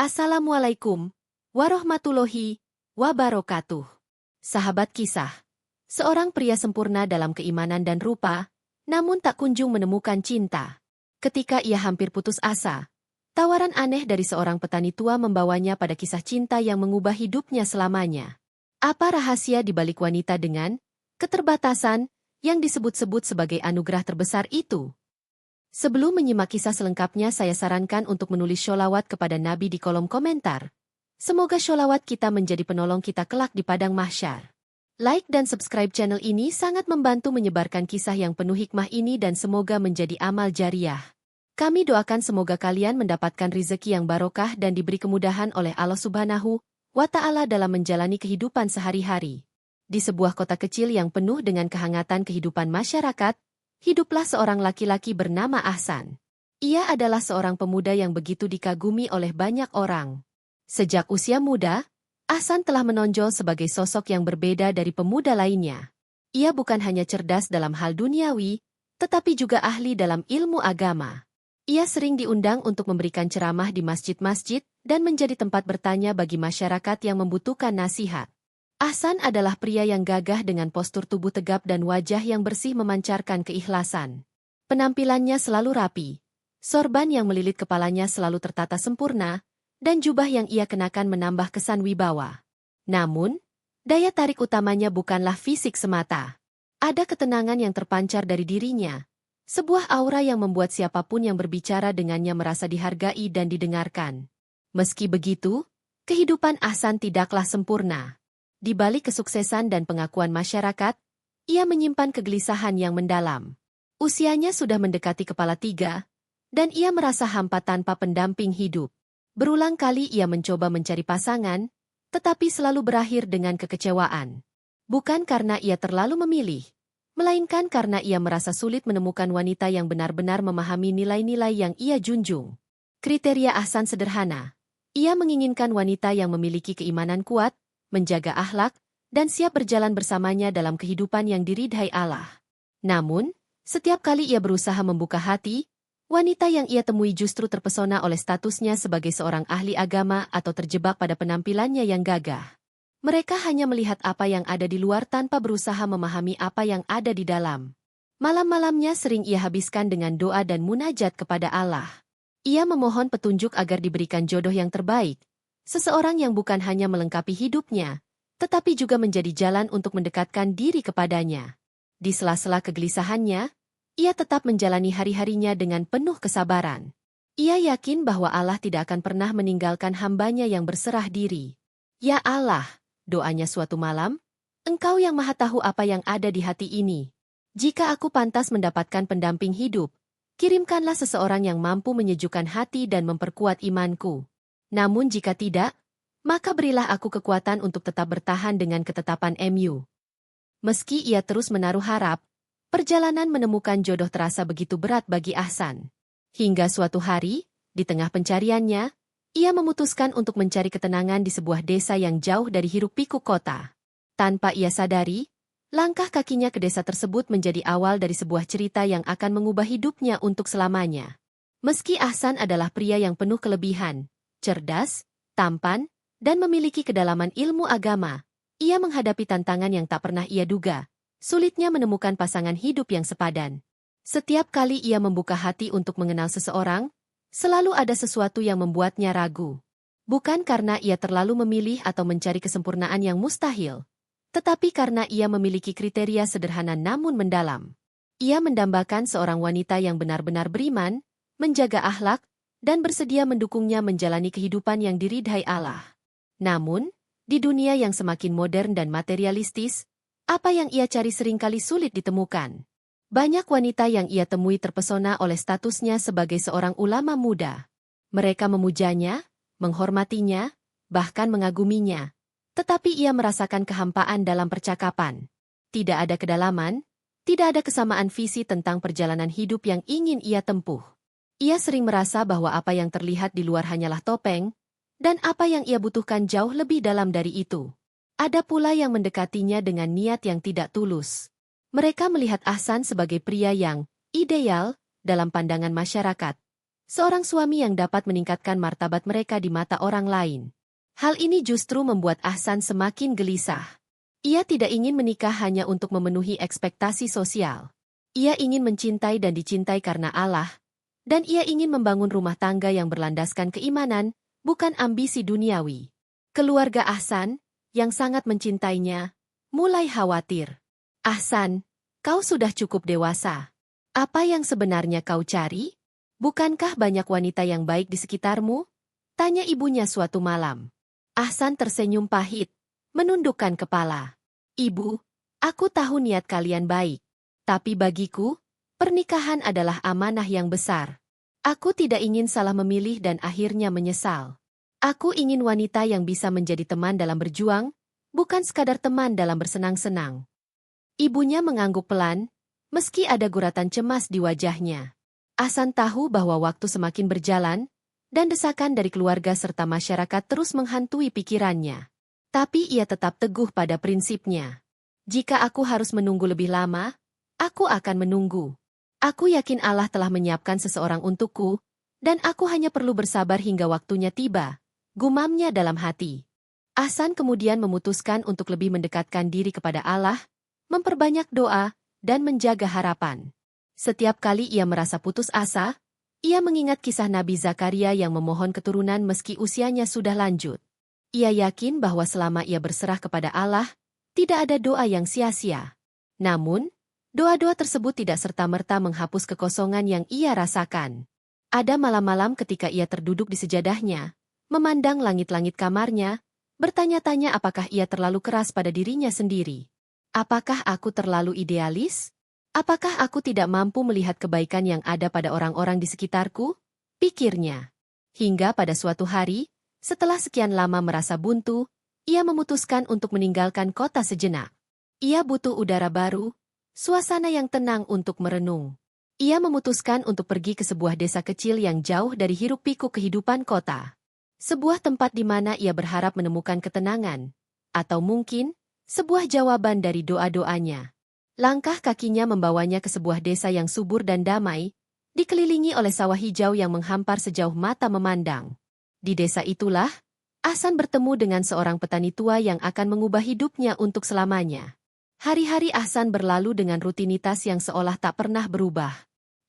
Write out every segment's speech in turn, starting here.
Assalamualaikum warahmatullahi wabarakatuh. Sahabat kisah. Seorang pria sempurna dalam keimanan dan rupa, namun tak kunjung menemukan cinta. Ketika ia hampir putus asa, tawaran aneh dari seorang petani tua membawanya pada kisah cinta yang mengubah hidupnya selamanya. Apa rahasia di balik wanita dengan keterbatasan yang disebut-sebut sebagai anugerah terbesar itu? Sebelum menyimak kisah selengkapnya, saya sarankan untuk menulis sholawat kepada Nabi di kolom komentar. Semoga sholawat kita menjadi penolong kita kelak di padang mahsyar. Like dan subscribe channel ini sangat membantu menyebarkan kisah yang penuh hikmah ini dan semoga menjadi amal jariah. Kami doakan semoga kalian mendapatkan rizeki yang barokah dan diberi kemudahan oleh Allah Subhanahu wa Ta'ala dalam menjalani kehidupan sehari-hari. Di sebuah kota kecil yang penuh dengan kehangatan kehidupan masyarakat, hiduplah seorang laki-laki bernama Ahsan. Ia adalah seorang pemuda yang begitu dikagumi oleh banyak orang. Sejak usia muda, Ahsan telah menonjol sebagai sosok yang berbeda dari pemuda lainnya. Ia bukan hanya cerdas dalam hal duniawi, tetapi juga ahli dalam ilmu agama. Ia sering diundang untuk memberikan ceramah di masjid-masjid dan menjadi tempat bertanya bagi masyarakat yang membutuhkan nasihat. Ahsan adalah pria yang gagah dengan postur tubuh tegap dan wajah yang bersih memancarkan keikhlasan. Penampilannya selalu rapi. Sorban yang melilit kepalanya selalu tertata sempurna, dan jubah yang ia kenakan menambah kesan wibawa. Namun, daya tarik utamanya bukanlah fisik semata. Ada ketenangan yang terpancar dari dirinya, sebuah aura yang membuat siapapun yang berbicara dengannya merasa dihargai dan didengarkan. Meski begitu, kehidupan Ahsan tidaklah sempurna. Di balik kesuksesan dan pengakuan masyarakat, ia menyimpan kegelisahan yang mendalam. Usianya sudah mendekati kepala 3, dan ia merasa hampa tanpa pendamping hidup. Berulang kali ia mencoba mencari pasangan, tetapi selalu berakhir dengan kekecewaan. Bukan karena ia terlalu memilih, melainkan karena ia merasa sulit menemukan wanita yang benar-benar memahami nilai-nilai yang ia junjung. Kriteria Ahsan sederhana. Ia menginginkan wanita yang memiliki keimanan kuat, menjaga akhlak, dan siap berjalan bersamanya dalam kehidupan yang diridhai Allah. Namun, setiap kali ia berusaha membuka hati, wanita yang ia temui justru terpesona oleh statusnya sebagai seorang ahli agama atau terjebak pada penampilannya yang gagah. Mereka hanya melihat apa yang ada di luar tanpa berusaha memahami apa yang ada di dalam. Malam-malamnya sering ia habiskan dengan doa dan munajat kepada Allah. Ia memohon petunjuk agar diberikan jodoh yang terbaik, seseorang yang bukan hanya melengkapi hidupnya, tetapi juga menjadi jalan untuk mendekatkan diri kepadanya. Di sela-sela kegelisahannya, ia tetap menjalani hari-harinya dengan penuh kesabaran. Ia yakin bahwa Allah tidak akan pernah meninggalkan hambanya yang berserah diri. Ya Allah, doanya suatu malam, Engkau yang maha tahu apa yang ada di hati ini. Jika aku pantas mendapatkan pendamping hidup, kirimkanlah seseorang yang mampu menyejukkan hati dan memperkuat imanku. Namun jika tidak, maka berilah aku kekuatan untuk tetap bertahan dengan ketetapan MU. Meski ia terus menaruh harap, perjalanan menemukan jodoh terasa begitu berat bagi Ahsan. Hingga suatu hari, di tengah pencariannya, ia memutuskan untuk mencari ketenangan di sebuah desa yang jauh dari hiruk-pikuk kota. Tanpa ia sadari, langkah kakinya ke desa tersebut menjadi awal dari sebuah cerita yang akan mengubah hidupnya untuk selamanya. Meski Ahsan adalah pria yang penuh kelebihan, cerdas, tampan, dan memiliki kedalaman ilmu agama, ia menghadapi tantangan yang tak pernah ia duga. Sulitnya menemukan pasangan hidup yang sepadan. Setiap kali ia membuka hati untuk mengenal seseorang, selalu ada sesuatu yang membuatnya ragu. Bukan karena ia terlalu memilih atau mencari kesempurnaan yang mustahil, tetapi karena ia memiliki kriteria sederhana namun mendalam. Ia mendambakan seorang wanita yang benar-benar beriman, menjaga akhlak, dan bersedia mendukungnya menjalani kehidupan yang diridhai Allah. Namun, di dunia yang semakin modern dan materialistis, apa yang ia cari seringkali sulit ditemukan. Banyak wanita yang ia temui terpesona oleh statusnya sebagai seorang ulama muda. Mereka memujanya, menghormatinya, bahkan mengaguminya. Tetapi ia merasakan kehampaan dalam percakapan. Tidak ada kedalaman, tidak ada kesamaan visi tentang perjalanan hidup yang ingin ia tempuh. Ia sering merasa bahwa apa yang terlihat di luar hanyalah topeng, dan apa yang ia butuhkan jauh lebih dalam dari itu. Ada pula yang mendekatinya dengan niat yang tidak tulus. Mereka melihat Ahsan sebagai pria yang ideal dalam pandangan masyarakat, Seorang suami yang dapat meningkatkan martabat mereka di mata orang lain. Hal ini justru membuat Ahsan semakin gelisah. Ia tidak ingin menikah hanya untuk memenuhi ekspektasi sosial. Ia ingin mencintai dan dicintai karena Allah, dan ia ingin membangun rumah tangga yang berlandaskan keimanan, bukan ambisi duniawi. Keluarga Ahsan, yang sangat mencintainya, mulai khawatir. Ahsan, kau sudah cukup dewasa. Apa yang sebenarnya kau cari? Bukankah banyak wanita yang baik di sekitarmu? Tanya ibunya suatu malam. Ahsan tersenyum pahit, menundukkan kepala. Ibu, aku tahu niat kalian baik. Tapi bagiku, pernikahan adalah amanah yang besar. Aku tidak ingin salah memilih dan akhirnya menyesal. Aku ingin wanita yang bisa menjadi teman dalam berjuang, bukan sekadar teman dalam bersenang-senang. Ibunya mengangguk pelan, meski ada guratan cemas di wajahnya. Ahsan tahu bahwa waktu semakin berjalan, dan desakan dari keluarga serta masyarakat terus menghantui pikirannya. Tapi ia tetap teguh pada prinsipnya. Jika aku harus menunggu lebih lama, aku akan menunggu. Aku yakin Allah telah menyiapkan seseorang untukku, dan aku hanya perlu bersabar hingga waktunya tiba, gumamnya dalam hati. Ahsan kemudian memutuskan untuk lebih mendekatkan diri kepada Allah, memperbanyak doa, dan menjaga harapan. Setiap kali ia merasa putus asa, ia mengingat kisah Nabi Zakaria yang memohon keturunan meski usianya sudah lanjut. Ia yakin bahwa selama ia berserah kepada Allah, tidak ada doa yang sia-sia. Namun, doa-doa tersebut tidak serta-merta menghapus kekosongan yang ia rasakan. Ada malam-malam ketika ia terduduk di sejadahnya, memandang langit-langit kamarnya, bertanya-tanya apakah ia terlalu keras pada dirinya sendiri. Apakah aku terlalu idealis? Apakah aku tidak mampu melihat kebaikan yang ada pada orang-orang di sekitarku? Pikirnya. Hingga pada suatu hari, setelah sekian lama merasa buntu, ia memutuskan untuk meninggalkan kota sejenak. Ia butuh udara baru, suasana yang tenang untuk merenung. Ia memutuskan untuk pergi ke sebuah desa kecil yang jauh dari hiruk-pikuk kehidupan kota. Sebuah tempat di mana ia berharap menemukan ketenangan, atau mungkin, sebuah jawaban dari doa-doanya. Langkah kakinya membawanya ke sebuah desa yang subur dan damai, dikelilingi oleh sawah hijau yang menghampar sejauh mata memandang. Di desa itulah, Ahsan bertemu dengan seorang petani tua yang akan mengubah hidupnya untuk selamanya. Hari-hari Ahsan berlalu dengan rutinitas yang seolah tak pernah berubah.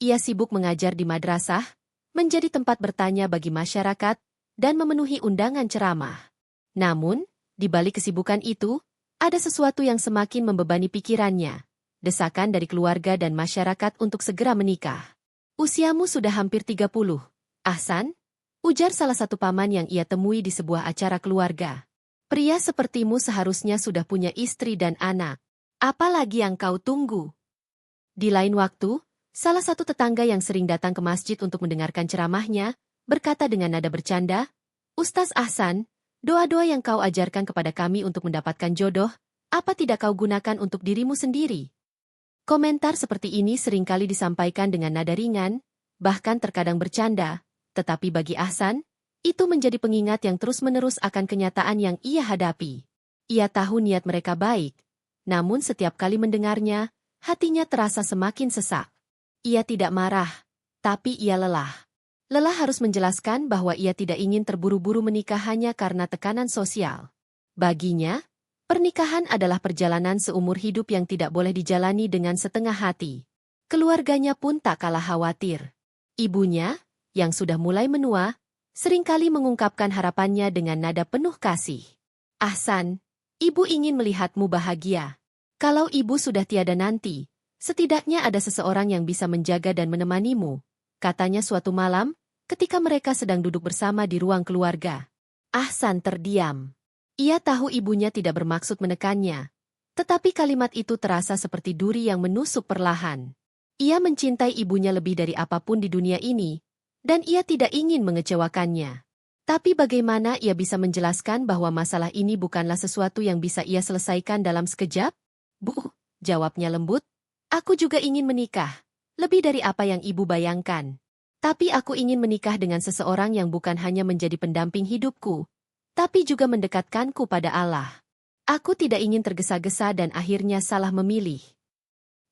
Ia sibuk mengajar di madrasah, menjadi tempat bertanya bagi masyarakat, dan memenuhi undangan ceramah. Namun, di balik kesibukan itu, ada sesuatu yang semakin membebani pikirannya. Desakan dari keluarga dan masyarakat untuk segera menikah. Usiamu sudah hampir 30, Ahsan, ujar salah satu paman yang ia temui di sebuah acara keluarga. Pria sepertimu seharusnya sudah punya istri dan anak. Apalagi yang kau tunggu? Di lain waktu, salah satu tetangga yang sering datang ke masjid untuk mendengarkan ceramahnya, berkata dengan nada bercanda, Ustaz Ahsan, doa-doa yang kau ajarkan kepada kami untuk mendapatkan jodoh, apa tidak kau gunakan untuk dirimu sendiri? Komentar seperti ini seringkali disampaikan dengan nada ringan, bahkan terkadang bercanda, tetapi bagi Ahsan, itu menjadi pengingat yang terus-menerus akan kenyataan yang ia hadapi. Ia tahu niat mereka baik, namun setiap kali mendengarnya, hatinya terasa semakin sesak. Ia tidak marah, tapi ia lelah. Lelah harus menjelaskan bahwa ia tidak ingin terburu-buru menikah hanya karena tekanan sosial. Baginya, pernikahan adalah perjalanan seumur hidup yang tidak boleh dijalani dengan setengah hati. Keluarganya pun tak kalah khawatir. Ibunya, yang sudah mulai menua, seringkali mengungkapkan harapannya dengan nada penuh kasih. Ahsan, ibu ingin melihatmu bahagia. Kalau ibu sudah tiada nanti, setidaknya ada seseorang yang bisa menjaga dan menemanimu, katanya suatu malam, ketika mereka sedang duduk bersama di ruang keluarga. Ahsan terdiam. Ia tahu ibunya tidak bermaksud menekannya, tetapi kalimat itu terasa seperti duri yang menusuk perlahan. Ia mencintai ibunya lebih dari apapun di dunia ini, dan ia tidak ingin mengecewakannya. Tapi bagaimana ia bisa menjelaskan bahwa masalah ini bukanlah sesuatu yang bisa ia selesaikan dalam sekejap? Bu, jawabnya lembut, aku juga ingin menikah, lebih dari apa yang ibu bayangkan. Tapi aku ingin menikah dengan seseorang yang bukan hanya menjadi pendamping hidupku, tapi juga mendekatkanku pada Allah. Aku tidak ingin tergesa-gesa dan akhirnya salah memilih.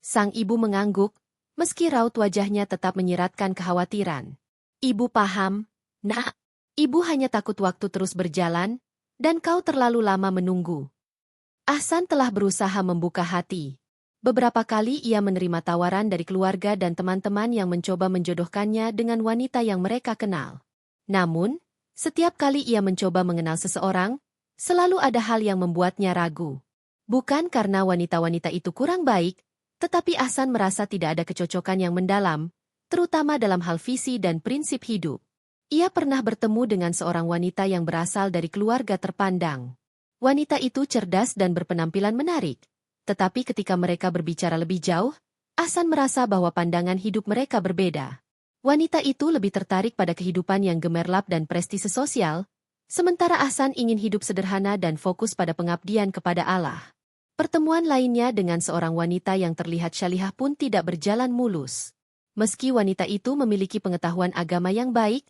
Sang ibu mengangguk, meski raut wajahnya tetap menyiratkan kekhawatiran. Ibu paham, Nak. Ibu hanya takut waktu terus berjalan, dan kau terlalu lama menunggu. Ahsan telah berusaha membuka hati. Beberapa kali ia menerima tawaran dari keluarga dan teman-teman yang mencoba menjodohkannya dengan wanita yang mereka kenal. Namun, setiap kali ia mencoba mengenal seseorang, selalu ada hal yang membuatnya ragu. Bukan karena wanita-wanita itu kurang baik, tetapi Ahsan merasa tidak ada kecocokan yang mendalam, terutama dalam hal visi dan prinsip hidup. Ia pernah bertemu dengan seorang wanita yang berasal dari keluarga terpandang. Wanita itu cerdas dan berpenampilan menarik. Tetapi ketika mereka berbicara lebih jauh, Ahsan merasa bahwa pandangan hidup mereka berbeda. Wanita itu lebih tertarik pada kehidupan yang gemerlap dan prestise sosial, sementara Ahsan ingin hidup sederhana dan fokus pada pengabdian kepada Allah. Pertemuan lainnya dengan seorang wanita yang terlihat syalihah pun tidak berjalan mulus. Meski wanita itu memiliki pengetahuan agama yang baik,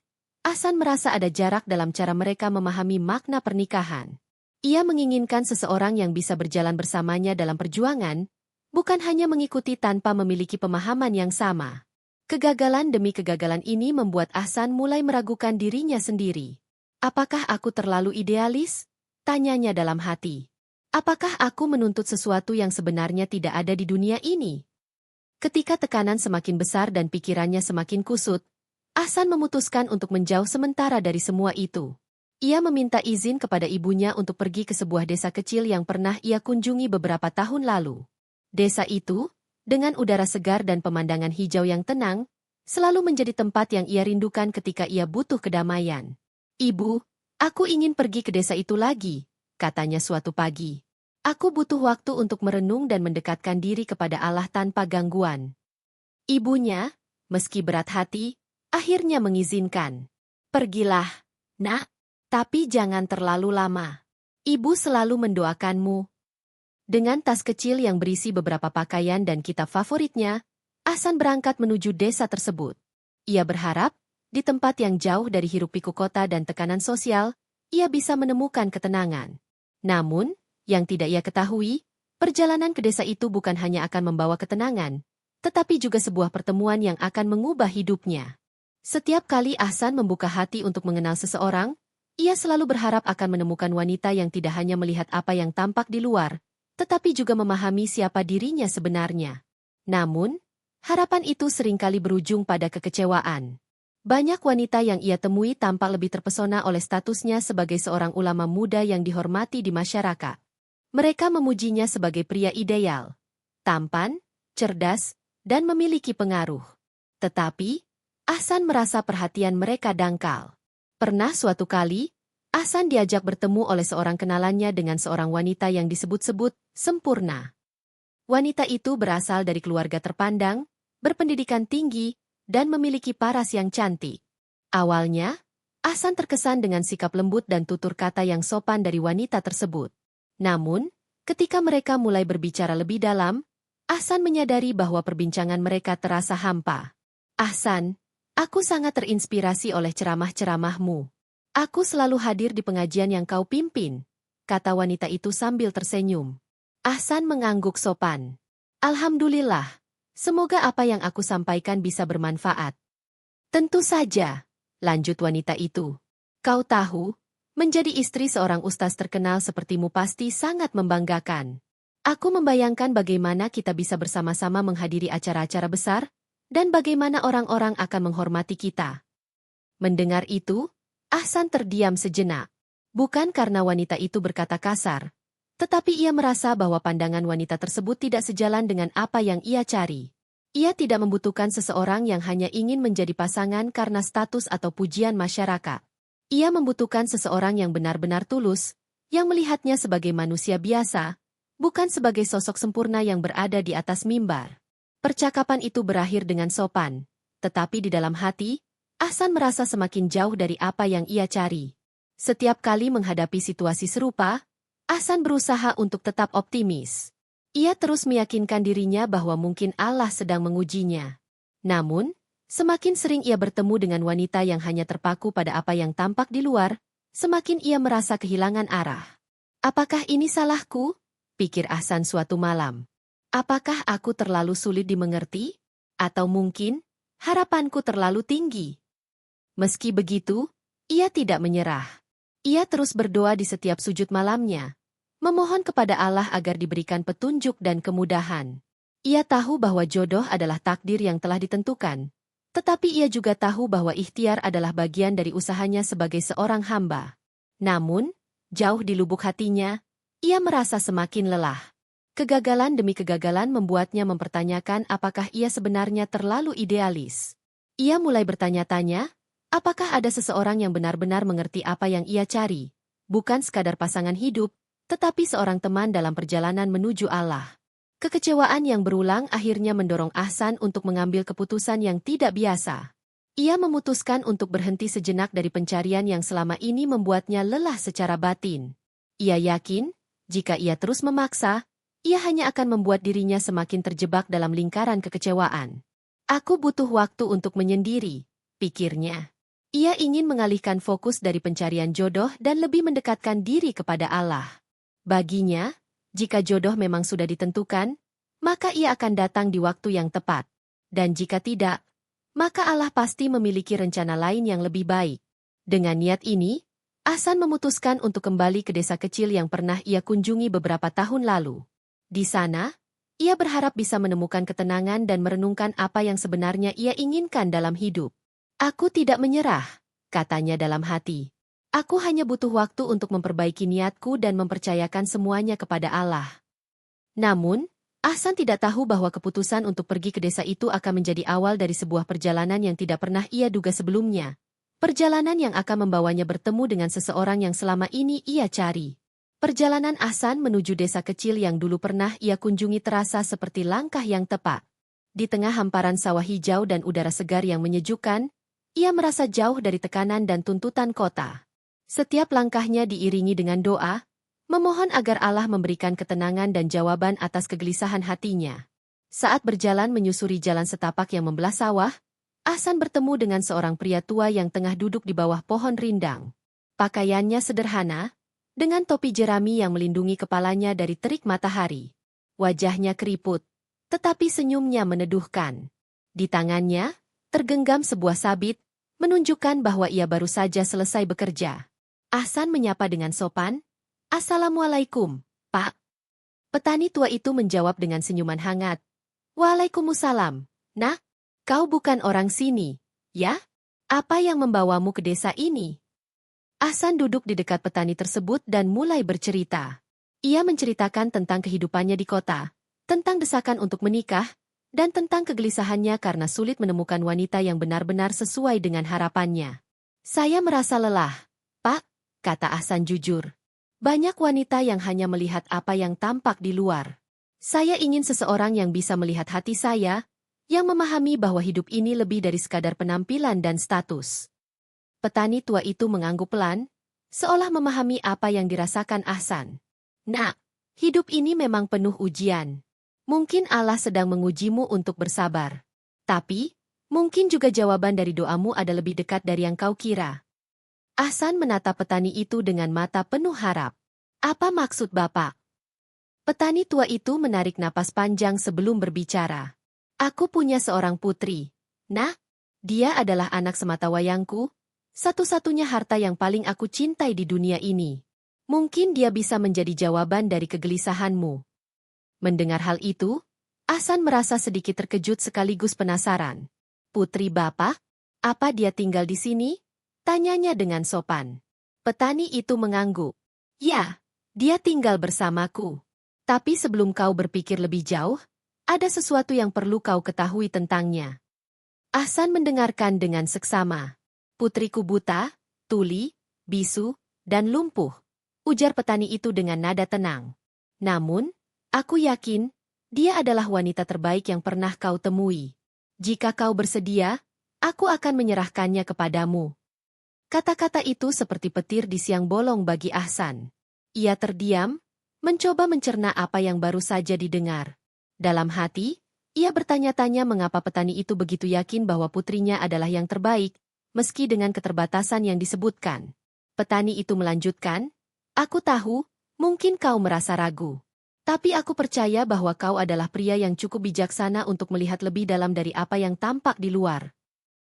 Ahsan merasa ada jarak dalam cara mereka memahami makna pernikahan. Ia menginginkan seseorang yang bisa berjalan bersamanya dalam perjuangan, bukan hanya mengikuti tanpa memiliki pemahaman yang sama. Kegagalan demi kegagalan ini membuat Ahsan mulai meragukan dirinya sendiri. Apakah aku terlalu idealis? Tanyanya dalam hati. Apakah aku menuntut sesuatu yang sebenarnya tidak ada di dunia ini? Ketika tekanan semakin besar dan pikirannya semakin kusut, Ahsan memutuskan untuk menjauh sementara dari semua itu. Ia meminta izin kepada ibunya untuk pergi ke sebuah desa kecil yang pernah ia kunjungi beberapa tahun lalu. Desa itu, dengan udara segar dan pemandangan hijau yang tenang, selalu menjadi tempat yang ia rindukan ketika ia butuh kedamaian. "Ibu, aku ingin pergi ke desa itu lagi," katanya suatu pagi. "Aku butuh waktu untuk merenung dan mendekatkan diri kepada Allah tanpa gangguan." Ibunya, meski berat hati, akhirnya mengizinkan. "Pergilah, Nak. Tapi jangan terlalu lama. Ibu selalu mendoakanmu." Dengan tas kecil yang berisi beberapa pakaian dan kitab favoritnya, Ahsan berangkat menuju desa tersebut. Ia berharap, di tempat yang jauh dari hiruk-pikuk kota dan tekanan sosial, ia bisa menemukan ketenangan. Namun, yang tidak ia ketahui, perjalanan ke desa itu bukan hanya akan membawa ketenangan, tetapi juga sebuah pertemuan yang akan mengubah hidupnya. Setiap kali Ahsan membuka hati untuk mengenal seseorang, ia selalu berharap akan menemukan wanita yang tidak hanya melihat apa yang tampak di luar, tetapi juga memahami siapa dirinya sebenarnya. Namun, harapan itu seringkali berujung pada kekecewaan. Banyak wanita yang ia temui tampak lebih terpesona oleh statusnya sebagai seorang ulama muda yang dihormati di masyarakat. Mereka memujinya sebagai pria ideal, tampan, cerdas, dan memiliki pengaruh. Tetapi, Ahsan merasa perhatian mereka dangkal. Pernah suatu kali, Ahsan diajak bertemu oleh seorang kenalannya dengan seorang wanita yang disebut-sebut sempurna. Wanita itu berasal dari keluarga terpandang, berpendidikan tinggi, dan memiliki paras yang cantik. Awalnya, Ahsan terkesan dengan sikap lembut dan tutur kata yang sopan dari wanita tersebut. Namun, ketika mereka mulai berbicara lebih dalam, Ahsan menyadari bahwa perbincangan mereka terasa hampa. "Ahsan, aku sangat terinspirasi oleh ceramah-ceramahmu. Aku selalu hadir di pengajian yang kau pimpin," kata wanita itu sambil tersenyum. Ahsan mengangguk sopan. "Alhamdulillah, semoga apa yang aku sampaikan bisa bermanfaat." "Tentu saja," lanjut wanita itu. "Kau tahu, menjadi istri seorang ustaz terkenal sepertimu pasti sangat membanggakan. Aku membayangkan bagaimana kita bisa bersama-sama menghadiri acara-acara besar, dan bagaimana orang-orang akan menghormati kita." Mendengar itu, Ahsan terdiam sejenak. Bukan karena wanita itu berkata kasar, tetapi ia merasa bahwa pandangan wanita tersebut tidak sejalan dengan apa yang ia cari. Ia tidak membutuhkan seseorang yang hanya ingin menjadi pasangan karena status atau pujian masyarakat. Ia membutuhkan seseorang yang benar-benar tulus, yang melihatnya sebagai manusia biasa, bukan sebagai sosok sempurna yang berada di atas mimbar. Percakapan itu berakhir dengan sopan, tetapi di dalam hati, Ahsan merasa semakin jauh dari apa yang ia cari. Setiap kali menghadapi situasi serupa, Ahsan berusaha untuk tetap optimis. Ia terus meyakinkan dirinya bahwa mungkin Allah sedang mengujinya. Namun, semakin sering ia bertemu dengan wanita yang hanya terpaku pada apa yang tampak di luar, semakin ia merasa kehilangan arah. "Apakah ini salahku?" pikir Ahsan suatu malam. "Apakah aku terlalu sulit dimengerti? Atau mungkin, harapanku terlalu tinggi?" Meski begitu, ia tidak menyerah. Ia terus berdoa di setiap sujud malamnya, memohon kepada Allah agar diberikan petunjuk dan kemudahan. Ia tahu bahwa jodoh adalah takdir yang telah ditentukan, tetapi ia juga tahu bahwa ikhtiar adalah bagian dari usahanya sebagai seorang hamba. Namun, jauh di lubuk hatinya, ia merasa semakin lelah. Kegagalan demi kegagalan membuatnya mempertanyakan apakah ia sebenarnya terlalu idealis. Ia mulai bertanya-tanya, apakah ada seseorang yang benar-benar mengerti apa yang ia cari, bukan sekadar pasangan hidup, tetapi seorang teman dalam perjalanan menuju Allah. Kekecewaan yang berulang akhirnya mendorong Ahsan untuk mengambil keputusan yang tidak biasa. Ia memutuskan untuk berhenti sejenak dari pencarian yang selama ini membuatnya lelah secara batin. Ia yakin, jika ia terus memaksa, ia hanya akan membuat dirinya semakin terjebak dalam lingkaran kekecewaan. Aku butuh waktu untuk menyendiri, pikirnya. Ia ingin mengalihkan fokus dari pencarian jodoh dan lebih mendekatkan diri kepada Allah. Baginya, jika jodoh memang sudah ditentukan, maka ia akan datang di waktu yang tepat. Dan jika tidak, maka Allah pasti memiliki rencana lain yang lebih baik. Dengan niat ini, Ahsan memutuskan untuk kembali ke desa kecil yang pernah ia kunjungi beberapa tahun lalu. Di sana, ia berharap bisa menemukan ketenangan dan merenungkan apa yang sebenarnya ia inginkan dalam hidup. Aku tidak menyerah, katanya dalam hati. Aku hanya butuh waktu untuk memperbaiki niatku dan mempercayakan semuanya kepada Allah. Namun, Ahsan tidak tahu bahwa keputusan untuk pergi ke desa itu akan menjadi awal dari sebuah perjalanan yang tidak pernah ia duga sebelumnya. Perjalanan yang akan membawanya bertemu dengan seseorang yang selama ini ia cari. Perjalanan Ahsan menuju desa kecil yang dulu pernah ia kunjungi terasa seperti langkah yang tepat. Di tengah hamparan sawah hijau dan udara segar yang menyejukkan, ia merasa jauh dari tekanan dan tuntutan kota. Setiap langkahnya diiringi dengan doa, memohon agar Allah memberikan ketenangan dan jawaban atas kegelisahan hatinya. Saat berjalan menyusuri jalan setapak yang membelah sawah, Ahsan bertemu dengan seorang pria tua yang tengah duduk di bawah pohon rindang. Pakaiannya sederhana, dengan topi jerami yang melindungi kepalanya dari terik matahari. Wajahnya keriput, tetapi senyumnya meneduhkan. Di tangannya, tergenggam sebuah sabit, menunjukkan bahwa ia baru saja selesai bekerja. Ahsan menyapa dengan sopan, "Assalamualaikum, Pak." Petani tua itu menjawab dengan senyuman hangat, "Waalaikumsalam, Nak. Kau bukan orang sini, ya? Apa yang membawamu ke desa ini?" Ahsan duduk di dekat petani tersebut dan mulai bercerita. Ia menceritakan tentang kehidupannya di kota, tentang desakan untuk menikah, dan tentang kegelisahannya karena sulit menemukan wanita yang benar-benar sesuai dengan harapannya. "Saya merasa lelah, Pak," kata Ahsan jujur. "Banyak wanita yang hanya melihat apa yang tampak di luar. Saya ingin seseorang yang bisa melihat hati saya, yang memahami bahwa hidup ini lebih dari sekadar penampilan dan status." Petani tua itu mengangguk pelan, seolah memahami apa yang dirasakan Ahsan. "Nak, hidup ini memang penuh ujian. Mungkin Allah sedang mengujimu untuk bersabar. Tapi, mungkin juga jawaban dari doamu ada lebih dekat dari yang kau kira." Ahsan menatap petani itu dengan mata penuh harap. "Apa maksud Bapak?" Petani tua itu menarik napas panjang sebelum berbicara. "Aku punya seorang putri. Nah, dia adalah anak sematawayangku, satu-satunya harta yang paling aku cintai di dunia ini. Mungkin dia bisa menjadi jawaban dari kegelisahanmu." Mendengar hal itu, Ahsan merasa sedikit terkejut sekaligus penasaran. "Putri Bapak? Apa dia tinggal di sini?" tanyanya dengan sopan. Petani itu mengangguk. "Ya, dia tinggal bersamaku. Tapi sebelum kau berpikir lebih jauh, ada sesuatu yang perlu kau ketahui tentangnya." Ahsan mendengarkan dengan seksama. "Putriku buta, tuli, bisu, dan lumpuh," ujar petani itu dengan nada tenang. "Namun, aku yakin, dia adalah wanita terbaik yang pernah kau temui. Jika kau bersedia, aku akan menyerahkannya kepadamu." Kata-kata itu seperti petir di siang bolong bagi Ahsan. Ia terdiam, mencoba mencerna apa yang baru saja didengar. Dalam hati, ia bertanya-tanya mengapa petani itu begitu yakin bahwa putrinya adalah yang terbaik, meski dengan keterbatasan yang disebutkan. Petani itu melanjutkan, "Aku tahu, mungkin kau merasa ragu. Tapi aku percaya bahwa kau adalah pria yang cukup bijaksana untuk melihat lebih dalam dari apa yang tampak di luar."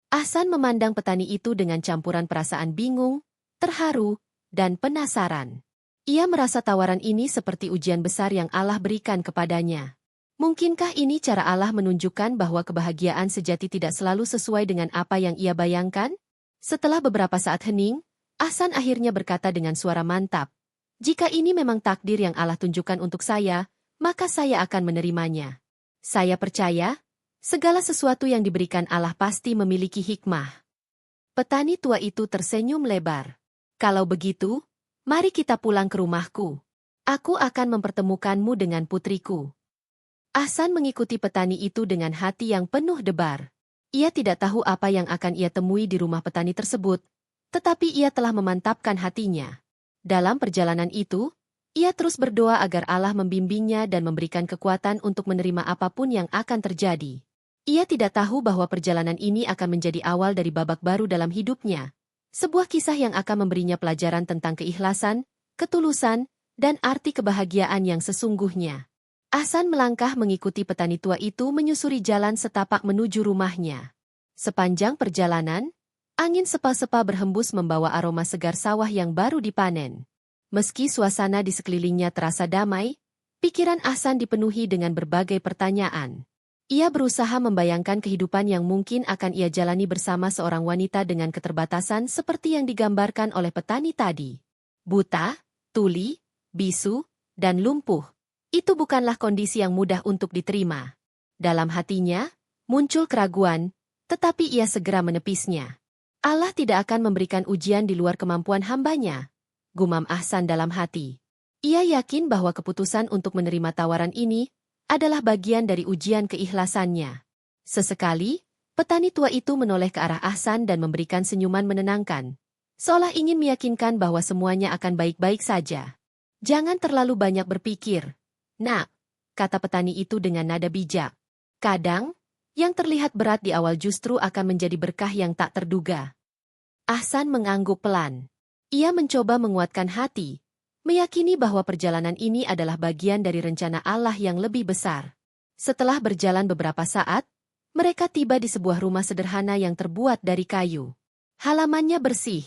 Ahsan memandang petani itu dengan campuran perasaan bingung, terharu, dan penasaran. Ia merasa tawaran ini seperti ujian besar yang Allah berikan kepadanya. Mungkinkah ini cara Allah menunjukkan bahwa kebahagiaan sejati tidak selalu sesuai dengan apa yang ia bayangkan? Setelah beberapa saat hening, Ahsan akhirnya berkata dengan suara mantap, "Jika ini memang takdir yang Allah tunjukkan untuk saya, maka saya akan menerimanya. Saya percaya, segala sesuatu yang diberikan Allah pasti memiliki hikmah." Petani tua itu tersenyum lebar. "Kalau begitu, mari kita pulang ke rumahku. Aku akan mempertemukanmu dengan putriku." Ahsan mengikuti petani itu dengan hati yang penuh debar. Ia tidak tahu apa yang akan ia temui di rumah petani tersebut, tetapi ia telah memantapkan hatinya. Dalam perjalanan itu, ia terus berdoa agar Allah membimbingnya dan memberikan kekuatan untuk menerima apapun yang akan terjadi. Ia tidak tahu bahwa perjalanan ini akan menjadi awal dari babak baru dalam hidupnya. Sebuah kisah yang akan memberinya pelajaran tentang keikhlasan, ketulusan, dan arti kebahagiaan yang sesungguhnya. Ahsan melangkah mengikuti petani tua itu menyusuri jalan setapak menuju rumahnya. Sepanjang perjalanan, angin sepa-sepa berhembus membawa aroma segar sawah yang baru dipanen. Meski suasana di sekelilingnya terasa damai, pikiran Ahsan dipenuhi dengan berbagai pertanyaan. Ia berusaha membayangkan kehidupan yang mungkin akan ia jalani bersama seorang wanita dengan keterbatasan seperti yang digambarkan oleh petani tadi. Buta, tuli, bisu, dan lumpuh. Itu bukanlah kondisi yang mudah untuk diterima. Dalam hatinya, muncul keraguan, tetapi ia segera menepisnya. Allah tidak akan memberikan ujian di luar kemampuan hambanya, gumam Ahsan dalam hati. Ia yakin bahwa keputusan untuk menerima tawaran ini adalah bagian dari ujian keikhlasannya. Sesekali, petani tua itu menoleh ke arah Ahsan dan memberikan senyuman menenangkan, seolah ingin meyakinkan bahwa semuanya akan baik-baik saja. "Jangan terlalu banyak berpikir, Nak," kata petani itu dengan nada bijak. "Kadang, yang terlihat berat di awal justru akan menjadi berkah yang tak terduga." Ahsan mengangguk pelan. Ia mencoba menguatkan hati, meyakini bahwa perjalanan ini adalah bagian dari rencana Allah yang lebih besar. Setelah berjalan beberapa saat, mereka tiba di sebuah rumah sederhana yang terbuat dari kayu. Halamannya bersih,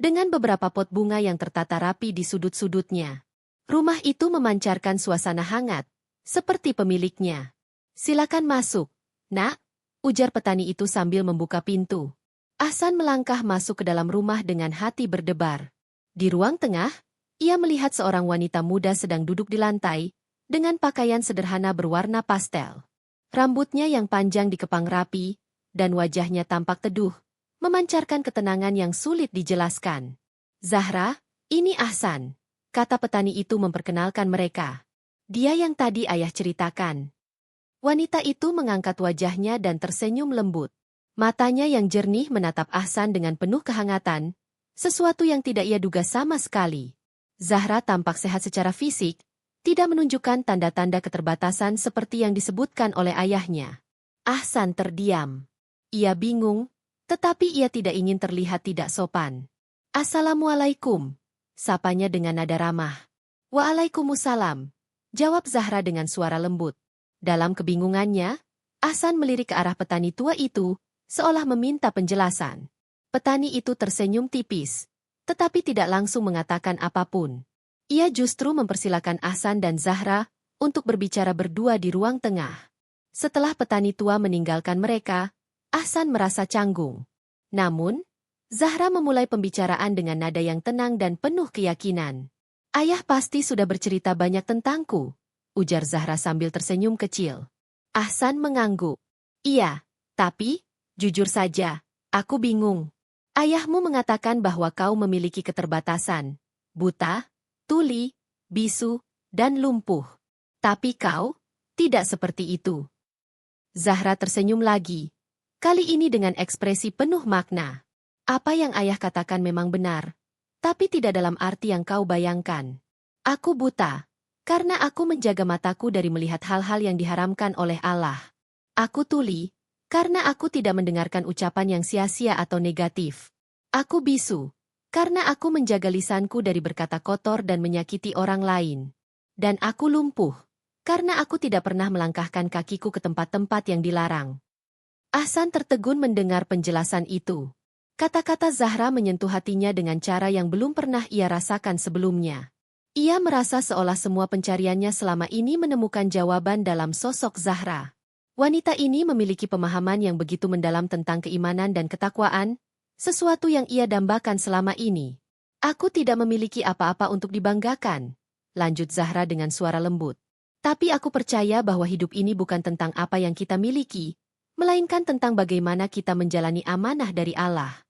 dengan beberapa pot bunga yang tertata rapi di sudut-sudutnya. Rumah itu memancarkan suasana hangat, seperti pemiliknya. "Silakan masuk, Nak," ujar petani itu sambil membuka pintu. Ahsan melangkah masuk ke dalam rumah dengan hati berdebar. Di ruang tengah, ia melihat seorang wanita muda sedang duduk di lantai, dengan pakaian sederhana berwarna pastel. Rambutnya yang panjang dikepang rapi, dan wajahnya tampak teduh, memancarkan ketenangan yang sulit dijelaskan. "Zahra, ini Ahsan," kata petani itu memperkenalkan mereka. "Dia yang tadi ayah ceritakan." Wanita itu mengangkat wajahnya dan tersenyum lembut. Matanya yang jernih menatap Ahsan dengan penuh kehangatan, sesuatu yang tidak ia duga sama sekali. Zahra tampak sehat secara fisik, tidak menunjukkan tanda-tanda keterbatasan seperti yang disebutkan oleh ayahnya. Ahsan terdiam. Ia bingung, tetapi ia tidak ingin terlihat tidak sopan. "Assalamualaikum," sapanya dengan nada ramah. "Waalaikumsalam," jawab Zahra dengan suara lembut. Dalam kebingungannya, Ahsan melirik ke arah petani tua itu, seolah meminta penjelasan. Petani itu tersenyum tipis, tetapi tidak langsung mengatakan apapun. Ia justru mempersilakan Ahsan dan Zahra untuk berbicara berdua di ruang tengah. Setelah petani tua meninggalkan mereka, Ahsan merasa canggung. Namun, Zahra memulai pembicaraan dengan nada yang tenang dan penuh keyakinan. "Ayah pasti sudah bercerita banyak tentangku," ujar Zahra sambil tersenyum kecil. Ahsan mengangguk. "Iya, tapi, jujur saja, aku bingung. Ayahmu mengatakan bahwa kau memiliki keterbatasan, buta, tuli, bisu, dan lumpuh. Tapi kau, tidak seperti itu." Zahra tersenyum lagi, kali ini dengan ekspresi penuh makna. "Apa yang ayah katakan memang benar, tapi tidak dalam arti yang kau bayangkan. Aku buta, karena aku menjaga mataku dari melihat hal-hal yang diharamkan oleh Allah. Aku tuli, karena aku tidak mendengarkan ucapan yang sia-sia atau negatif. Aku bisu, karena aku menjaga lisanku dari berkata kotor dan menyakiti orang lain. Dan aku lumpuh, karena aku tidak pernah melangkahkan kakiku ke tempat-tempat yang dilarang." Ahsan tertegun mendengar penjelasan itu. Kata-kata Zahra menyentuh hatinya dengan cara yang belum pernah ia rasakan sebelumnya. Ia merasa seolah semua pencariannya selama ini menemukan jawaban dalam sosok Zahra. Wanita ini memiliki pemahaman yang begitu mendalam tentang keimanan dan ketakwaan, sesuatu yang ia dambakan selama ini. Aku tidak memiliki apa-apa untuk dibanggakan, lanjut Zahra dengan suara lembut. Tapi aku percaya bahwa hidup ini bukan tentang apa yang kita miliki, melainkan tentang bagaimana kita menjalani amanah dari Allah.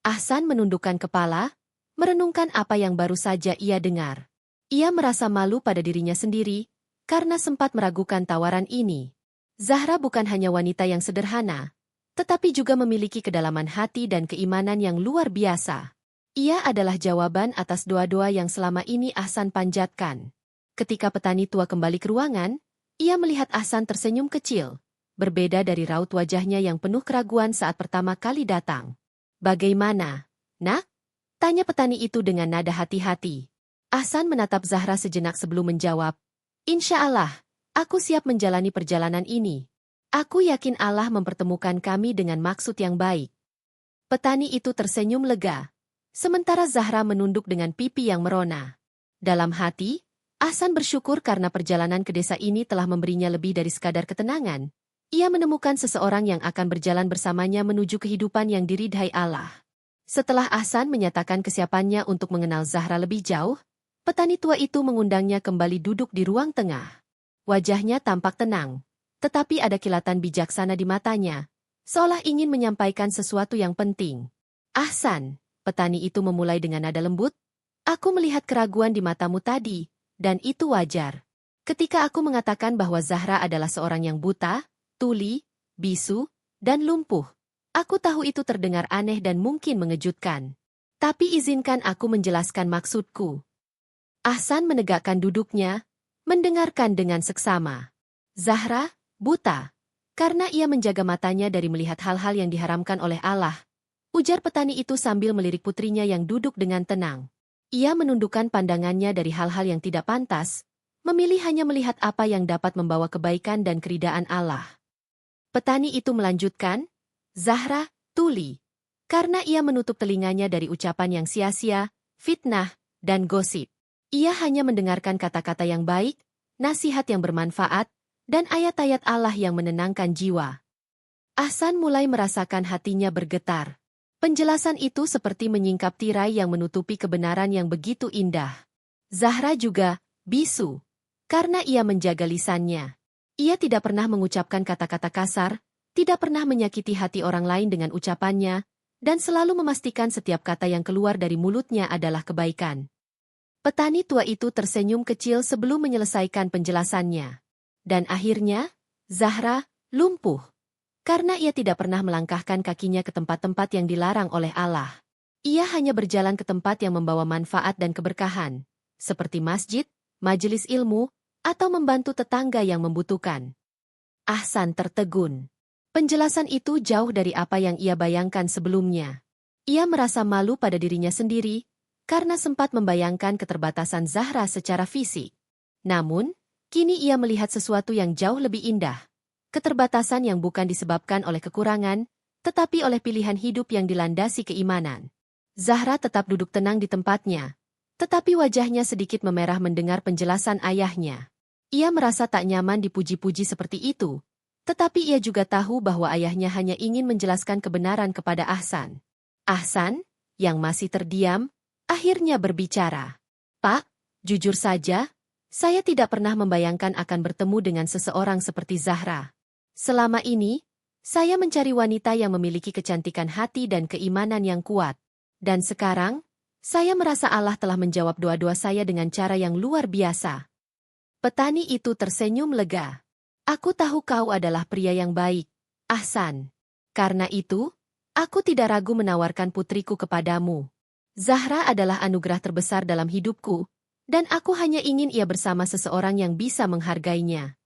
Ahsan menundukkan kepala, merenungkan apa yang baru saja ia dengar. Ia merasa malu pada dirinya sendiri, karena sempat meragukan tawaran ini. Zahra bukan hanya wanita yang sederhana, tetapi juga memiliki kedalaman hati dan keimanan yang luar biasa. Ia adalah jawaban atas doa-doa yang selama ini Ahsan panjatkan. Ketika petani tua kembali ke ruangan, ia melihat Ahsan tersenyum kecil, berbeda dari raut wajahnya yang penuh keraguan saat pertama kali datang. Bagaimana, nak? Tanya petani itu dengan nada hati-hati. Ahsan menatap Zahra sejenak sebelum menjawab, Insya Allah, aku siap menjalani perjalanan ini. Aku yakin Allah mempertemukan kami dengan maksud yang baik. Petani itu tersenyum lega, sementara Zahra menunduk dengan pipi yang merona. Dalam hati, Ahsan bersyukur karena perjalanan ke desa ini telah memberinya lebih dari sekadar ketenangan. Ia menemukan seseorang yang akan berjalan bersamanya menuju kehidupan yang diridhai Allah. Setelah Ahsan menyatakan kesiapannya untuk mengenal Zahra lebih jauh, petani tua itu mengundangnya kembali duduk di ruang tengah. Wajahnya tampak tenang, tetapi ada kilatan bijaksana di matanya, seolah ingin menyampaikan sesuatu yang penting. Ahsan, petani itu memulai dengan nada lembut, aku melihat keraguan di matamu tadi, dan itu wajar. Ketika aku mengatakan bahwa Zahra adalah seorang yang buta, tuli, bisu, dan lumpuh, aku tahu itu terdengar aneh dan mungkin mengejutkan. Tapi izinkan aku menjelaskan maksudku. Ahsan menegakkan duduknya, mendengarkan dengan seksama. Zahra, buta, karena ia menjaga matanya dari melihat hal-hal yang diharamkan oleh Allah, ujar petani itu sambil melirik putrinya yang duduk dengan tenang. Ia menundukkan pandangannya dari hal-hal yang tidak pantas, memilih hanya melihat apa yang dapat membawa kebaikan dan keridaan Allah. Petani itu melanjutkan, Zahra, tuli, karena ia menutup telinganya dari ucapan yang sia-sia, fitnah, dan gosip. Ia hanya mendengarkan kata-kata yang baik, nasihat yang bermanfaat, dan ayat-ayat Allah yang menenangkan jiwa. Ahsan mulai merasakan hatinya bergetar. Penjelasan itu seperti menyingkap tirai yang menutupi kebenaran yang begitu indah. Zahra juga bisu, karena ia menjaga lisannya. Ia tidak pernah mengucapkan kata-kata kasar, tidak pernah menyakiti hati orang lain dengan ucapannya, dan selalu memastikan setiap kata yang keluar dari mulutnya adalah kebaikan. Petani tua itu tersenyum kecil sebelum menyelesaikan penjelasannya. Dan akhirnya, Zahra lumpuh. Karena ia tidak pernah melangkahkan kakinya ke tempat-tempat yang dilarang oleh Allah. Ia hanya berjalan ke tempat yang membawa manfaat dan keberkahan, seperti masjid, majelis ilmu, atau membantu tetangga yang membutuhkan. Ahsan tertegun. Penjelasan itu jauh dari apa yang ia bayangkan sebelumnya. Ia merasa malu pada dirinya sendiri, karena sempat membayangkan keterbatasan Zahra secara fisik. Namun, kini ia melihat sesuatu yang jauh lebih indah. Keterbatasan yang bukan disebabkan oleh kekurangan, tetapi oleh pilihan hidup yang dilandasi keimanan. Zahra tetap duduk tenang di tempatnya, tetapi wajahnya sedikit memerah mendengar penjelasan ayahnya. Ia merasa tak nyaman dipuji-puji seperti itu, tetapi ia juga tahu bahwa ayahnya hanya ingin menjelaskan kebenaran kepada Ahsan. Ahsan, yang masih terdiam, akhirnya berbicara. Pak, jujur saja, saya tidak pernah membayangkan akan bertemu dengan seseorang seperti Zahra. Selama ini, saya mencari wanita yang memiliki kecantikan hati dan keimanan yang kuat. Dan sekarang, saya merasa Allah telah menjawab doa-doa saya dengan cara yang luar biasa. Petani itu tersenyum lega. Aku tahu kau adalah pria yang baik, Ahsan. Karena itu, aku tidak ragu menawarkan putriku kepadamu. Zahra adalah anugerah terbesar dalam hidupku, dan aku hanya ingin ia bersama seseorang yang bisa menghargainya.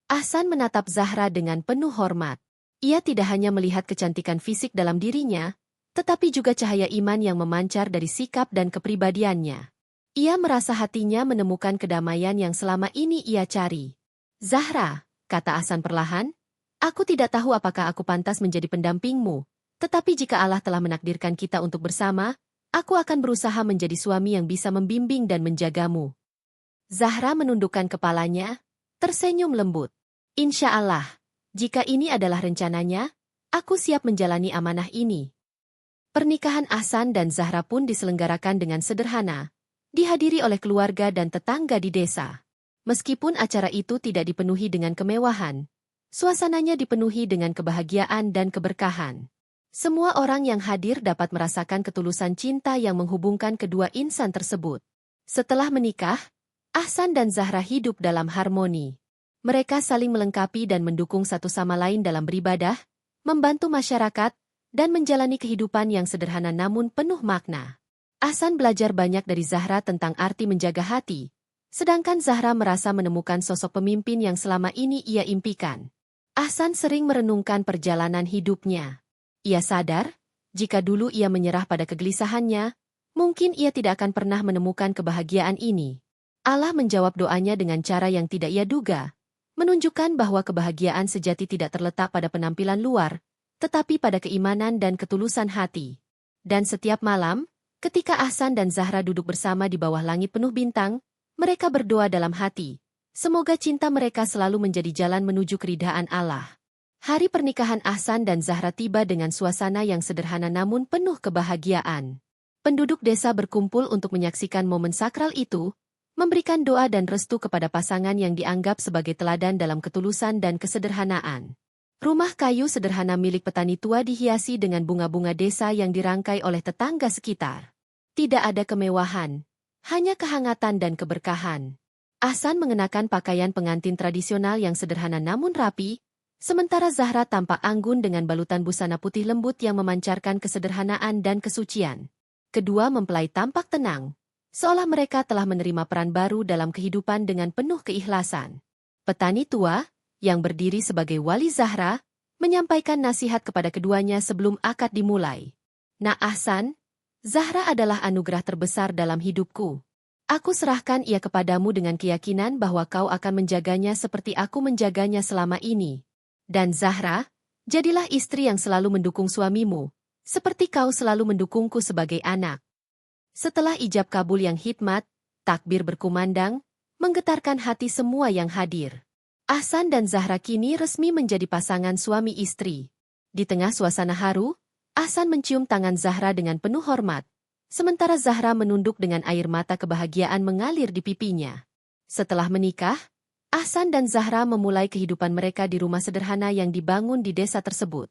Ahsan menatap Zahra dengan penuh hormat. Ia tidak hanya melihat kecantikan fisik dalam dirinya, tetapi juga cahaya iman yang memancar dari sikap dan kepribadiannya. Ia merasa hatinya menemukan kedamaian yang selama ini ia cari. Zahra, kata Ahsan perlahan, Aku tidak tahu apakah aku pantas menjadi pendampingmu, tetapi jika Allah telah menakdirkan kita untuk bersama, aku akan berusaha menjadi suami yang bisa membimbing dan menjagamu. Zahra menundukkan kepalanya, tersenyum lembut. Insya Allah, jika ini adalah rencananya, aku siap menjalani amanah ini. Pernikahan Ahsan dan Zahra pun diselenggarakan dengan sederhana, dihadiri oleh keluarga dan tetangga di desa. Meskipun acara itu tidak dipenuhi dengan kemewahan, suasananya dipenuhi dengan kebahagiaan dan keberkahan. Semua orang yang hadir dapat merasakan ketulusan cinta yang menghubungkan kedua insan tersebut. Setelah menikah, Ahsan dan Zahra hidup dalam harmoni. Mereka saling melengkapi dan mendukung satu sama lain dalam beribadah, membantu masyarakat, dan menjalani kehidupan yang sederhana namun penuh makna. Ahsan belajar banyak dari Zahra tentang arti menjaga hati, sedangkan Zahra merasa menemukan sosok pemimpin yang selama ini ia impikan. Ahsan sering merenungkan perjalanan hidupnya. Ia sadar, jika dulu ia menyerah pada kegelisahannya, mungkin ia tidak akan pernah menemukan kebahagiaan ini. Allah menjawab doanya dengan cara yang tidak ia duga, menunjukkan bahwa kebahagiaan sejati tidak terletak pada penampilan luar, tetapi pada keimanan dan ketulusan hati. Dan setiap malam, ketika Ahsan dan Zahra duduk bersama di bawah langit penuh bintang, mereka berdoa dalam hati. Semoga cinta mereka selalu menjadi jalan menuju keridhaan Allah. Hari pernikahan Ahsan dan Zahra tiba dengan suasana yang sederhana namun penuh kebahagiaan. Penduduk desa berkumpul untuk menyaksikan momen sakral itu, memberikan doa dan restu kepada pasangan yang dianggap sebagai teladan dalam ketulusan dan kesederhanaan. Rumah kayu sederhana milik petani tua dihiasi dengan bunga-bunga desa yang dirangkai oleh tetangga sekitar. Tidak ada kemewahan, hanya kehangatan dan keberkahan. Ahsan mengenakan pakaian pengantin tradisional yang sederhana namun rapi, sementara Zahra tampak anggun dengan balutan busana putih lembut yang memancarkan kesederhanaan dan kesucian. Kedua mempelai tampak tenang, seolah mereka telah menerima peran baru dalam kehidupan dengan penuh keikhlasan. Petani tua, yang berdiri sebagai wali Zahra, menyampaikan nasihat kepada keduanya sebelum akad dimulai. Nak Ahsan, Zahra adalah anugerah terbesar dalam hidupku. Aku serahkan ia kepadamu dengan keyakinan bahwa kau akan menjaganya seperti aku menjaganya selama ini. Dan Zahra, jadilah istri yang selalu mendukung suamimu, seperti kau selalu mendukungku sebagai anak. Setelah ijab kabul yang hikmat, takbir berkumandang, menggetarkan hati semua yang hadir. Ahsan dan Zahra kini resmi menjadi pasangan suami istri. Di tengah suasana haru, Ahsan mencium tangan Zahra dengan penuh hormat, sementara Zahra menunduk dengan air mata kebahagiaan mengalir di pipinya. Setelah menikah, Ahsan dan Zahra memulai kehidupan mereka di rumah sederhana yang dibangun di desa tersebut.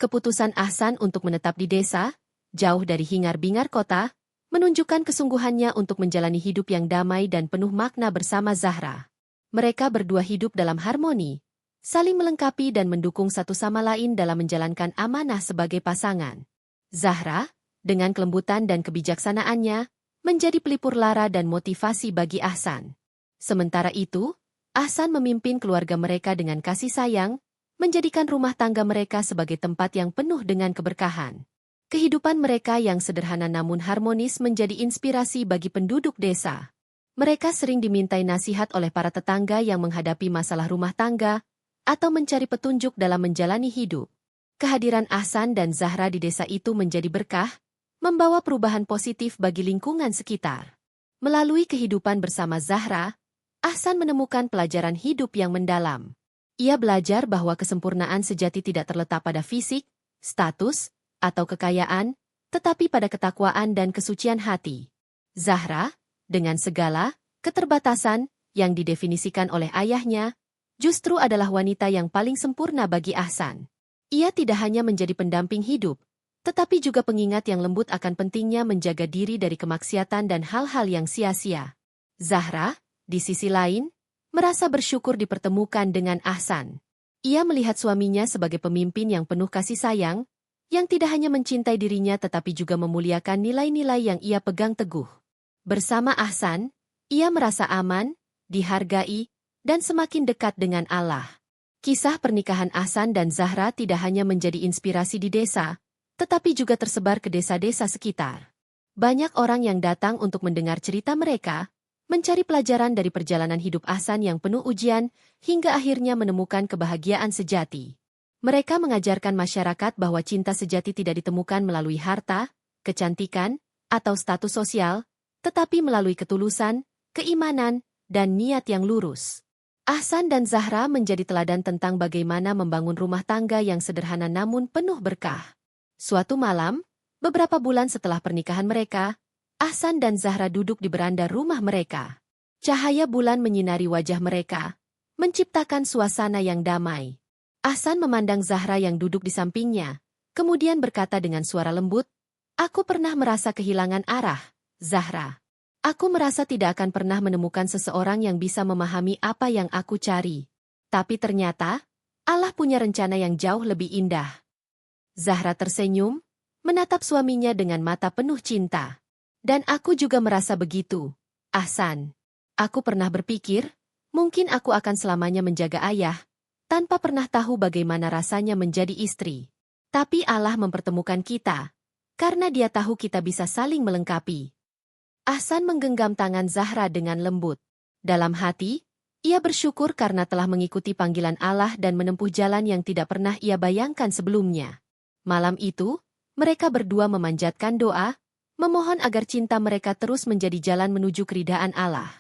Keputusan Ahsan untuk menetap di desa, jauh dari hingar-bingar kota, menunjukkan kesungguhannya untuk menjalani hidup yang damai dan penuh makna bersama Zahra. Mereka berdua hidup dalam harmoni, saling melengkapi dan mendukung satu sama lain dalam menjalankan amanah sebagai pasangan. Zahra, dengan kelembutan dan kebijaksanaannya, menjadi pelipur lara dan motivasi bagi Ahsan. Sementara itu, Ahsan memimpin keluarga mereka dengan kasih sayang, menjadikan rumah tangga mereka sebagai tempat yang penuh dengan keberkahan. Kehidupan mereka yang sederhana namun harmonis menjadi inspirasi bagi penduduk desa. Mereka sering dimintai nasihat oleh para tetangga yang menghadapi masalah rumah tangga atau mencari petunjuk dalam menjalani hidup. Kehadiran Ahsan dan Zahra di desa itu menjadi berkah, membawa perubahan positif bagi lingkungan sekitar. Melalui kehidupan bersama Zahra, Ahsan menemukan pelajaran hidup yang mendalam. Ia belajar bahwa kesempurnaan sejati tidak terletak pada fisik, status, atau kekayaan, tetapi pada ketakwaan dan kesucian hati. Zahra, dengan segala keterbatasan yang didefinisikan oleh ayahnya, justru adalah wanita yang paling sempurna bagi Ahsan. Ia tidak hanya menjadi pendamping hidup, tetapi juga pengingat yang lembut akan pentingnya menjaga diri dari kemaksiatan dan hal-hal yang sia-sia. Zahra, di sisi lain, merasa bersyukur dipertemukan dengan Ahsan. Ia melihat suaminya sebagai pemimpin yang penuh kasih sayang, yang tidak hanya mencintai dirinya tetapi juga memuliakan nilai-nilai yang ia pegang teguh. Bersama Ahsan, ia merasa aman, dihargai, dan semakin dekat dengan Allah. Kisah pernikahan Ahsan dan Zahra tidak hanya menjadi inspirasi di desa, tetapi juga tersebar ke desa-desa sekitar. Banyak orang yang datang untuk mendengar cerita mereka, mencari pelajaran dari perjalanan hidup Ahsan yang penuh ujian, hingga akhirnya menemukan kebahagiaan sejati. Mereka mengajarkan masyarakat bahwa cinta sejati tidak ditemukan melalui harta, kecantikan, atau status sosial, tetapi melalui ketulusan, keimanan, dan niat yang lurus. Ahsan dan Zahra menjadi teladan tentang bagaimana membangun rumah tangga yang sederhana namun penuh berkah. Suatu malam, beberapa bulan setelah pernikahan mereka, Ahsan dan Zahra duduk di beranda rumah mereka. Cahaya bulan menyinari wajah mereka, menciptakan suasana yang damai. Ahsan memandang Zahra yang duduk di sampingnya, kemudian berkata dengan suara lembut, "Aku pernah merasa kehilangan arah, Zahra. Aku merasa tidak akan pernah menemukan seseorang yang bisa memahami apa yang aku cari. Tapi ternyata, Allah punya rencana yang jauh lebih indah." Zahra tersenyum, menatap suaminya dengan mata penuh cinta. "Dan aku juga merasa begitu, Ahsan. Aku pernah berpikir, mungkin aku akan selamanya menjaga ayah, tanpa pernah tahu bagaimana rasanya menjadi istri. Tapi Allah mempertemukan kita, karena Dia tahu kita bisa saling melengkapi." Ahsan menggenggam tangan Zahra dengan lembut. Dalam hati, ia bersyukur karena telah mengikuti panggilan Allah dan menempuh jalan yang tidak pernah ia bayangkan sebelumnya. Malam itu, mereka berdua memanjatkan doa, memohon agar cinta mereka terus menjadi jalan menuju keridhaan Allah.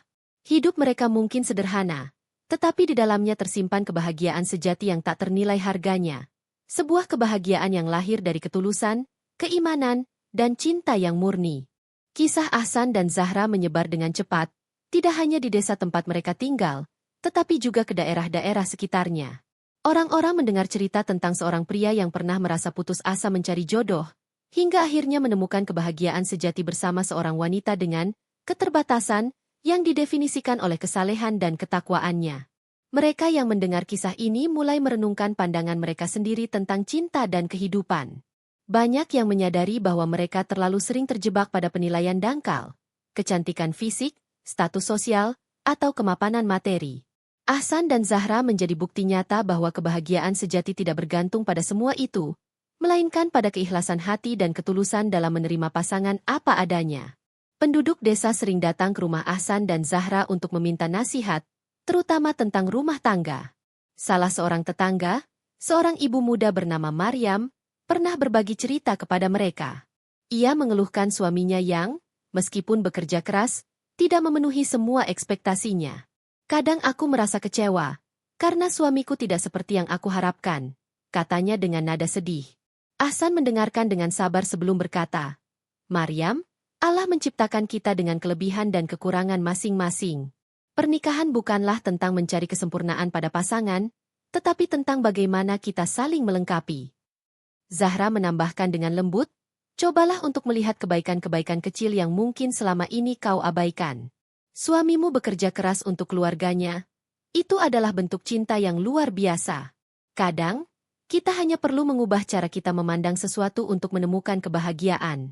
Hidup mereka mungkin sederhana, tetapi di dalamnya tersimpan kebahagiaan sejati yang tak ternilai harganya. Sebuah kebahagiaan yang lahir dari ketulusan, keimanan, dan cinta yang murni. Kisah Ahsan dan Zahra menyebar dengan cepat, tidak hanya di desa tempat mereka tinggal, tetapi juga ke daerah-daerah sekitarnya. Orang-orang mendengar cerita tentang seorang pria yang pernah merasa putus asa mencari jodoh, hingga akhirnya menemukan kebahagiaan sejati bersama seorang wanita dengan keterbatasan yang didefinisikan oleh kesalehan dan ketakwaannya. Mereka yang mendengar kisah ini mulai merenungkan pandangan mereka sendiri tentang cinta dan kehidupan. Banyak yang menyadari bahwa mereka terlalu sering terjebak pada penilaian dangkal, kecantikan fisik, status sosial, atau kemapanan materi. Ahsan dan Zahra menjadi bukti nyata bahwa kebahagiaan sejati tidak bergantung pada semua itu, melainkan pada keikhlasan hati dan ketulusan dalam menerima pasangan apa adanya. Penduduk desa sering datang ke rumah Ahsan dan Zahra untuk meminta nasihat, terutama tentang rumah tangga. Salah seorang tetangga, seorang ibu muda bernama Maryam, pernah berbagi cerita kepada mereka. Ia mengeluhkan suaminya yang, meskipun bekerja keras, tidak memenuhi semua ekspektasinya. "Kadang aku merasa kecewa, karena suamiku tidak seperti yang aku harapkan," katanya dengan nada sedih. Ahsan mendengarkan dengan sabar sebelum berkata, "Maryam, Allah menciptakan kita dengan kelebihan dan kekurangan masing-masing. Pernikahan bukanlah tentang mencari kesempurnaan pada pasangan, tetapi tentang bagaimana kita saling melengkapi." Zahra menambahkan dengan lembut, "Cobalah untuk melihat kebaikan-kebaikan kecil yang mungkin selama ini kau abaikan. Suamimu bekerja keras untuk keluarganya. Itu adalah bentuk cinta yang luar biasa. Kadang, kita hanya perlu mengubah cara kita memandang sesuatu untuk menemukan kebahagiaan."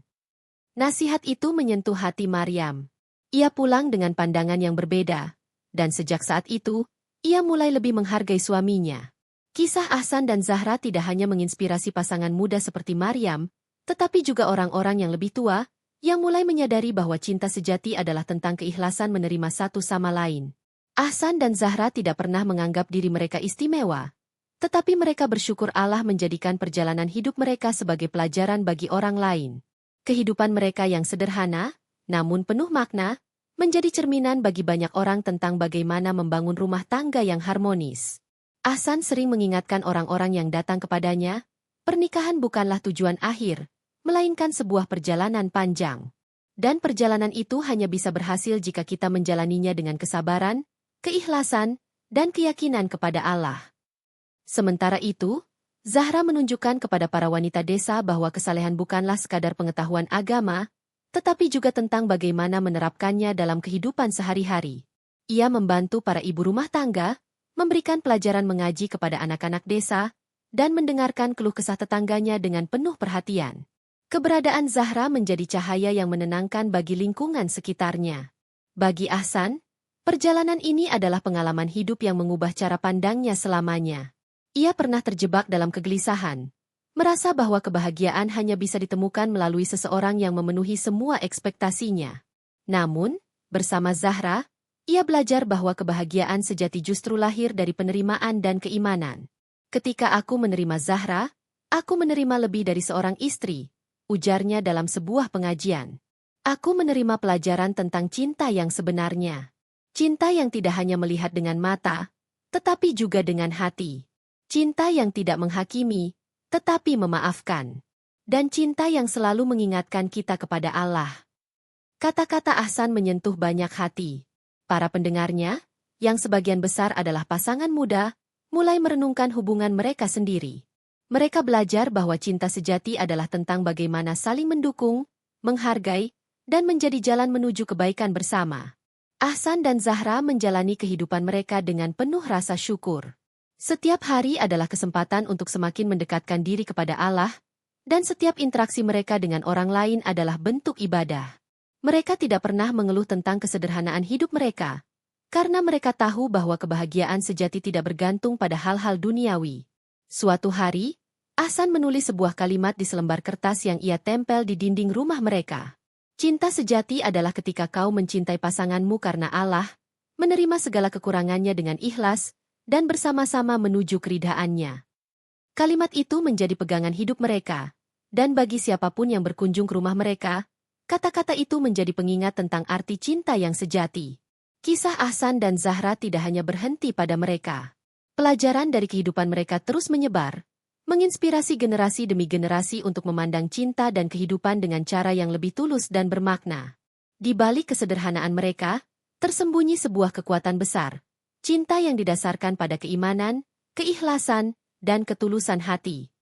Nasihat itu menyentuh hati Maryam. Ia pulang dengan pandangan yang berbeda, dan sejak saat itu, ia mulai lebih menghargai suaminya. Kisah Ahsan dan Zahra tidak hanya menginspirasi pasangan muda seperti Maryam, tetapi juga orang-orang yang lebih tua, yang mulai menyadari bahwa cinta sejati adalah tentang keikhlasan menerima satu sama lain. Ahsan dan Zahra tidak pernah menganggap diri mereka istimewa, tetapi mereka bersyukur Allah menjadikan perjalanan hidup mereka sebagai pelajaran bagi orang lain. Kehidupan mereka yang sederhana, namun penuh makna, menjadi cerminan bagi banyak orang tentang bagaimana membangun rumah tangga yang harmonis. Ahsan sering mengingatkan orang-orang yang datang kepadanya, pernikahan bukanlah tujuan akhir, melainkan sebuah perjalanan panjang. Dan perjalanan itu hanya bisa berhasil jika kita menjalaninya dengan kesabaran, keikhlasan, dan keyakinan kepada Allah. Sementara itu, Zahra menunjukkan kepada para wanita desa bahwa kesalehan bukanlah sekadar pengetahuan agama, tetapi juga tentang bagaimana menerapkannya dalam kehidupan sehari-hari. Ia membantu para ibu rumah tangga, memberikan pelajaran mengaji kepada anak-anak desa, dan mendengarkan keluh kesah tetangganya dengan penuh perhatian. Keberadaan Zahra menjadi cahaya yang menenangkan bagi lingkungan sekitarnya. Bagi Ahsan, perjalanan ini adalah pengalaman hidup yang mengubah cara pandangnya selamanya. Ia pernah terjebak dalam kegelisahan, merasa bahwa kebahagiaan hanya bisa ditemukan melalui seseorang yang memenuhi semua ekspektasinya. Namun, bersama Zahra, ia belajar bahwa kebahagiaan sejati justru lahir dari penerimaan dan keimanan. Ketika aku menerima Zahra, aku menerima lebih dari seorang istri, ujarnya dalam sebuah pengajian. Aku menerima pelajaran tentang cinta yang sebenarnya. Cinta yang tidak hanya melihat dengan mata, tetapi juga dengan hati. Cinta yang tidak menghakimi, tetapi memaafkan. Dan cinta yang selalu mengingatkan kita kepada Allah. Kata-kata Ahsan menyentuh banyak hati. Para pendengarnya, yang sebagian besar adalah pasangan muda, mulai merenungkan hubungan mereka sendiri. Mereka belajar bahwa cinta sejati adalah tentang bagaimana saling mendukung, menghargai, dan menjadi jalan menuju kebaikan bersama. Ahsan dan Zahra menjalani kehidupan mereka dengan penuh rasa syukur. Setiap hari adalah kesempatan untuk semakin mendekatkan diri kepada Allah, dan setiap interaksi mereka dengan orang lain adalah bentuk ibadah. Mereka tidak pernah mengeluh tentang kesederhanaan hidup mereka, karena mereka tahu bahwa kebahagiaan sejati tidak bergantung pada hal-hal duniawi. Suatu hari, Ahsan menulis sebuah kalimat di selembar kertas yang ia tempel di dinding rumah mereka. Cinta sejati adalah ketika kau mencintai pasanganmu karena Allah, menerima segala kekurangannya dengan ikhlas, dan bersama-sama menuju keridhaannya. Kalimat itu menjadi pegangan hidup mereka, dan bagi siapapun yang berkunjung ke rumah mereka, kata-kata itu menjadi pengingat tentang arti cinta yang sejati. Kisah Ahsan dan Zahra tidak hanya berhenti pada mereka. Pelajaran dari kehidupan mereka terus menyebar, menginspirasi generasi demi generasi untuk memandang cinta dan kehidupan dengan cara yang lebih tulus dan bermakna. Di balik kesederhanaan mereka, tersembunyi sebuah kekuatan besar, cinta yang didasarkan pada keimanan, keikhlasan, dan ketulusan hati.